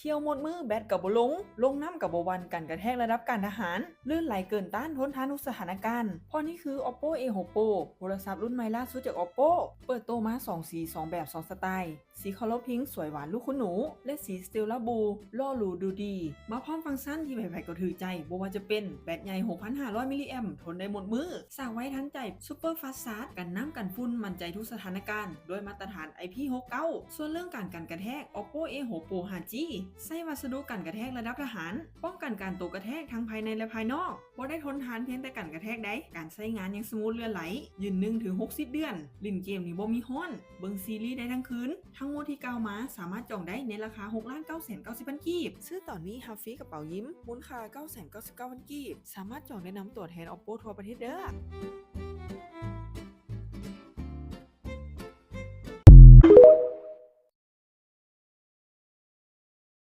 ที่ยวหมดมือแบตกับบ่ลงน้ำกับบ่วันกันกระแทกระดับการทหารลื่นไหลเกินต้านทนทานทุกสถานการณ์เพราะนี่คือ Oppo A6 Pro โทรศัพท์รุ่นใหม่ล่าสุดจาก Oppo เปิดตัวมา2สี2แบบ2สไตล์สีคอลพิงค์สวยหวานลูกคุณหนูและสีสเตลล่าบูล่อหรูดูดีมาพร้อมฟังก์ชันที่ใครๆก็ถือใจบ่ว่าจะเป็นแบตใหญ่ 6,500 มิลลิแอมป์ทนได้หมดมือสร้างไว้ทันใจซูเปอร์ฟาสต์ชาร์จกันน้ำกันฝุ่นมั่นใจทุกสถานการณ์ด้วยมาตรฐาน IP69 ส่วนเรื่องการกันกระแทก Oppo A6 Pro 5G ใช้วัสดุกันกระแทกระดับทหารป้องกันการตกกระแทกทั้งภายในและภายนอกบ่ได้ทนทานเพียงแต่กันกระแทกได้การใช้งานยังสมูทเลื่อนไหลยืน1-60 เดือนลิ้นเกมนี่บ่มีฮ้อนเบิ่งซีรีส์ได้ทั้งคืนทั้งหมดที่กล่าวมาสามารถจองได้ในราคา 6,990,000 กีบซื้อตอนนี้ฮับฟรีกระเป๋ายิ้มมูลค่า 999,000 กีบสามารถจองได้นำตัวแทน Oppo ทั่วประเทศเด้อ